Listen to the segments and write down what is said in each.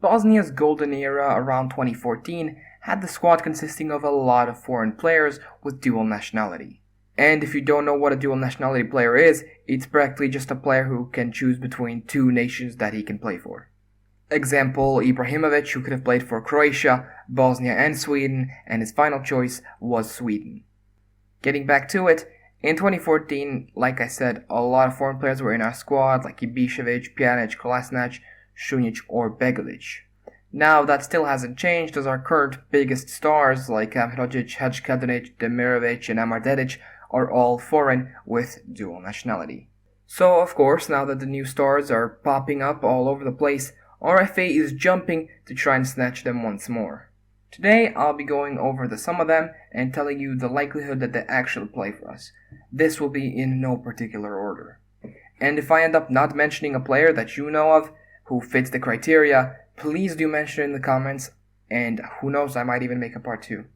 Bosnia's golden era around 2014 had the squad consisting of a lot of foreign players with dual nationality. And if you don't know what a dual nationality player is, it's practically just a player who can choose between two nations that he can play for. Example, Ibrahimovic, who could have played for Croatia, Bosnia and Sweden, and his final choice was Sweden. Getting back to it, in 2014, like I said, a lot of foreign players were in our squad, like Ibišević, Pjanic, Kolasinac, Šunjić, or Begovic. Now, that still hasn't changed, as our current biggest stars, like Tahirovic, Hadžikadunić, Demirovic, and Amar Dedić, are all foreign with dual nationality. So, of course, now that the new stars are popping up all over the place, RFA is jumping to try and snatch them once more. Today, I'll be going over some of them and telling you the likelihood that they actually play for us. This will be in no particular order. And if I end up not mentioning a player that you know of who fits the criteria, please do mention it in the comments, and who knows, I might even make a part 2.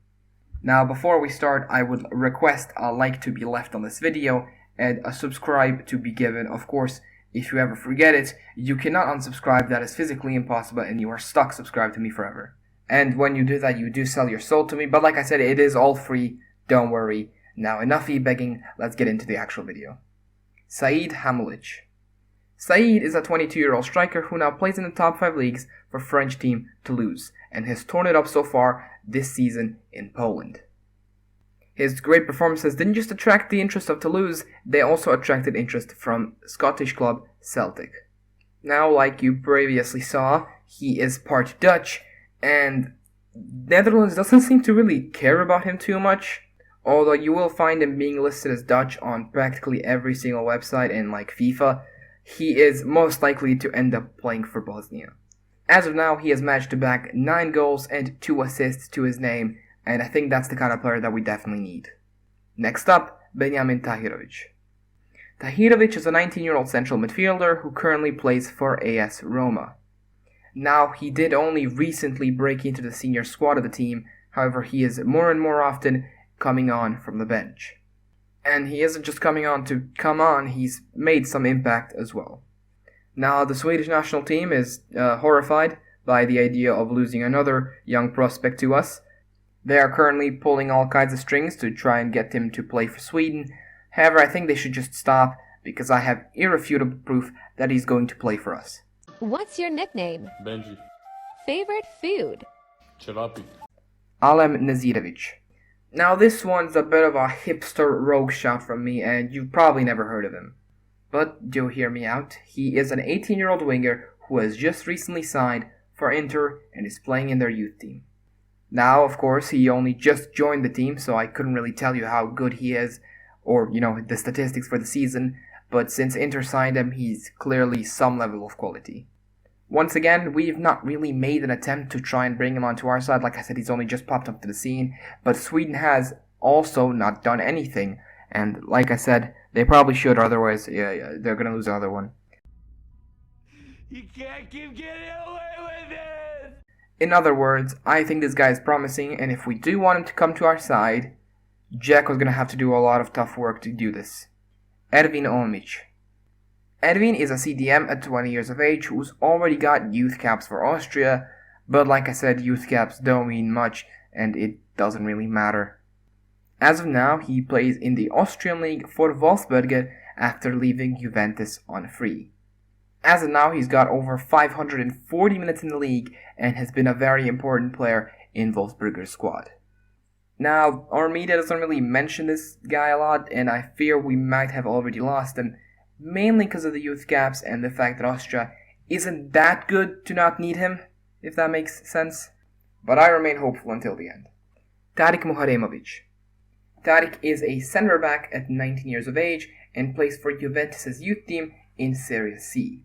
Now, before we start, I would request a like to be left on this video and a subscribe to be given. Of course, if you ever forget it, you cannot unsubscribe, that is physically impossible, and you are stuck subscribed to me forever. And when you do that, you do sell your soul to me, but like I said, it is all free, don't worry. Now, enough e-begging, let's get into the actual video. Said Hamulic. Said is a 22-year-old striker who now plays in the top 5 leagues for French team Toulouse, and has torn it up so far this season in Poland. His great performances didn't just attract the interest of Toulouse, they also attracted interest from Scottish club Celtic. Now, like you previously saw, he is part Dutch, and Netherlands doesn't seem to really care about him too much, although you will find him being listed as Dutch on practically every single website in like FIFA. He is most likely to end up playing for Bosnia. As of now, he has managed to bag 9 goals and 2 assists to his name, and I think that's the kind of player that we definitely need. Next up, Benjamin Tahirovic. Tahirovic is a 19-year-old central midfielder who currently plays for AS Roma. Now, he did only recently break into the senior squad of the team, however he is more and more often coming on from the bench. And he isn't just coming on to come on, he's made some impact as well. Now, the Swedish national team is horrified by the idea of losing another young prospect to us. They are currently pulling all kinds of strings to try and get him to play for Sweden. However, I think they should just stop, because I have irrefutable proof that he's going to play for us. What's your nickname? Benji. Favorite food? Cevapi. Alem Nazirovic. Now, this one's a bit of a hipster rogue shot from me, and you've probably never heard of him. But do hear me out. He is an 18-year-old winger who has just recently signed for Inter and is playing in their youth team. Now, of course, he only just joined the team, so I couldn't really tell you how good he is, or, the statistics for the season, but since Inter signed him, he's clearly some level of quality. Once again, we've not really made an attempt to try and bring him onto our side. Like I said, he's only just popped up to the scene, but Sweden has also not done anything, and like I said, they probably should, otherwise, they're gonna lose another one. You can't keep getting away with it! In other words, I think this guy is promising, and if we do want him to come to our side, Jack was gonna have to do a lot of tough work to do this. Ervin Omic. Ervin is a CDM at 20 years of age who's already got youth caps for Austria, but like I said, youth caps don't mean much, and it doesn't really matter. As of now, he plays in the Austrian league for Wolfsberger after leaving Juventus on free. As of now, he's got over 540 minutes in the league and has been a very important player in Wolfsberger's squad. Now, our media doesn't really mention this guy a lot, and I fear we might have already lost him, mainly because of the youth caps and the fact that Austria isn't that good to not need him, if that makes sense. But I remain hopeful until the end. Tarik Muharemovic. Tarik is a centre back at 19 years of age and plays for Juventus' youth team in Serie C.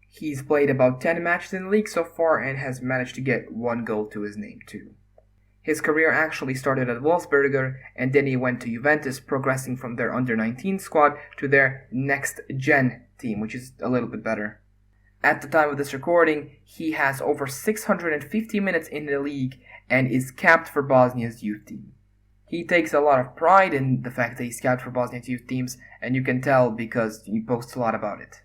He's played about 10 matches in the league so far and has managed to get 1 goal to his name too. His career actually started at Wolfsberger, and then he went to Juventus, progressing from their under-19 squad to their next-gen team, which is a little bit better. At the time of this recording, he has over 650 minutes in the league and is capped for Bosnia's youth team. He takes a lot of pride in the fact that he's capped for Bosnia's youth teams, and you can tell because he posts a lot about it.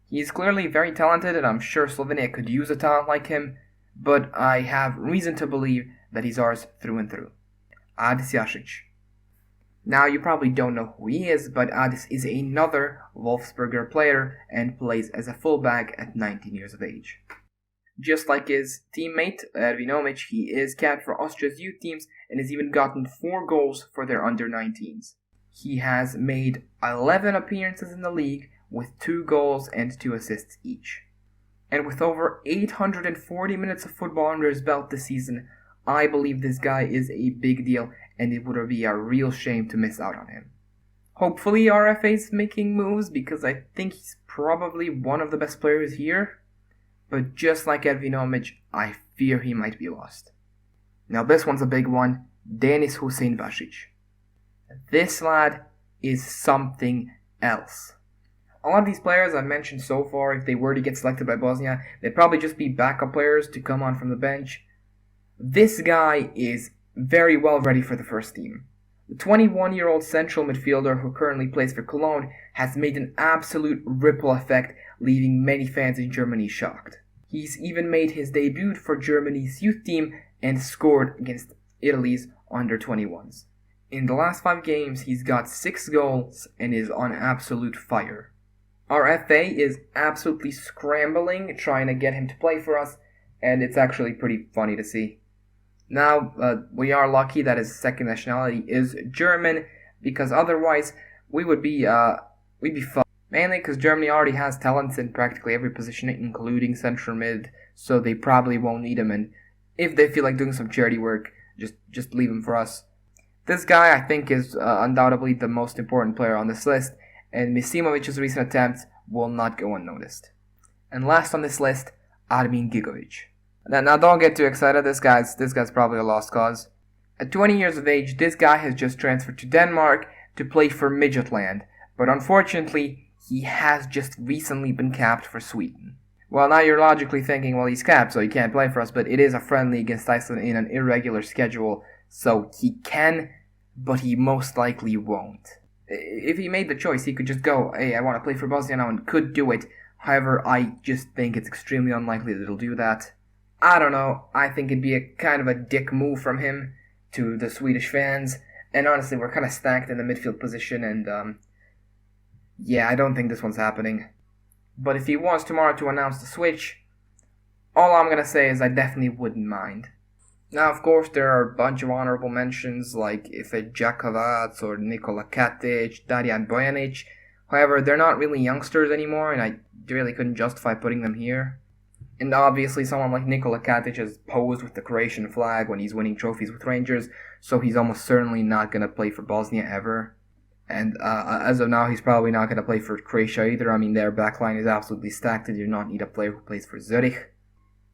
He's clearly very talented, and I'm sure Slovenia could use a talent like him, but I have reason to believe that he's ours through and through. Adis Jasic. Now, you probably don't know who he is, but Adis is another Wolfsburger player and plays as a fullback at 19 years of age. Just like his teammate, Ervin, he is capped for Austria's youth teams and has even gotten 4 goals for their under-19s. He has made 11 appearances in the league with 2 goals and 2 assists each. And with over 840 minutes of football under his belt this season, I believe this guy is a big deal and it would be a real shame to miss out on him. Hopefully RFA is making moves because I think he's probably one of the best players here. But just like Ervin, I fear he might be lost. Now this one's a big one. Denis Hussein Basic. This lad is something else. A lot of these players I've mentioned so far, if they were to get selected by Bosnia, they'd probably just be backup players to come on from the bench. This guy is very well ready for the first team. The 21-year-old central midfielder who currently plays for Cologne has made an absolute ripple effect, leaving many fans in Germany shocked. He's even made his debut for Germany's youth team and scored against Italy's under-21s. In the last 5 games, he's got 6 goals and is on absolute fire. Our FA is absolutely scrambling, trying to get him to play for us, and it's actually pretty funny to see. Now, we are lucky that his second nationality is German, because otherwise we'd be fucked. Mainly because Germany already has talents in practically every position, including central mid, so they probably won't need him, and if they feel like doing some charity work, just leave him for us. This guy, I think, is undoubtedly the most important player on this list, and Misimovic's recent attempts will not go unnoticed. And last on this list, Armin Gigovic. Now don't get too excited, this guy's probably a lost cause. At 20 years of age, this guy has just transferred to Denmark to play for Midgetland, but unfortunately, he has just recently been capped for Sweden. Well, now you're logically thinking, well, he's capped, so he can't play for us, but it is a friendly against Iceland in an irregular schedule, so he can, but he most likely won't. If he made the choice, he could just go, hey, I want to play for Bosnia now, and could do it. However, I just think it's extremely unlikely that he'll do that. I don't know, I think it'd be a kind of a dick move from him to the Swedish fans, and honestly, we're kind of stacked in the midfield position, and yeah, I don't think this one's happening. But if he wants tomorrow to announce the switch, all I'm gonna say is I definitely wouldn't mind. Now, of course, there are a bunch of honorable mentions like Ife Đakovac or Nikola Katic, Darijan Bojanic. However, they're not really youngsters anymore, and I really couldn't justify putting them here. And obviously, someone like Nikola Katic has posed with the Croatian flag when he's winning trophies with Rangers, so he's almost certainly not going to play for Bosnia ever. And as of now, he's probably not going to play for Croatia either. I mean, their backline is absolutely stacked, and you do not need a player who plays for Zurich.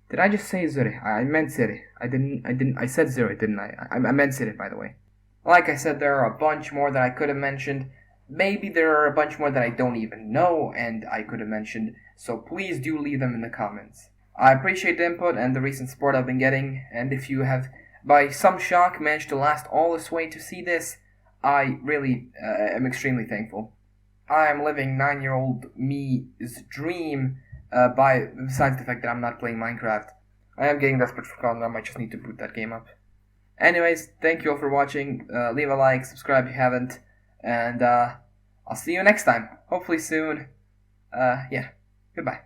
Did I just say Zurich? I meant Zurich. I said Zurich, didn't I? I meant Zurich, by the way. Like I said, there are a bunch more that I could have mentioned. Maybe there are a bunch more that I don't even know and I could have mentioned, so please do leave them in the comments. I appreciate the input and the recent support I've been getting, and if you have, by some shock, managed to last all this way to see this, I really am extremely thankful. I am living 9-year-old me's dream, besides the fact that I'm not playing Minecraft. I am getting desperate for content, I might just need to boot that game up. Anyways, thank you all for watching, leave a like, subscribe if you haven't, and I'll see you next time, hopefully soon. Yeah, goodbye.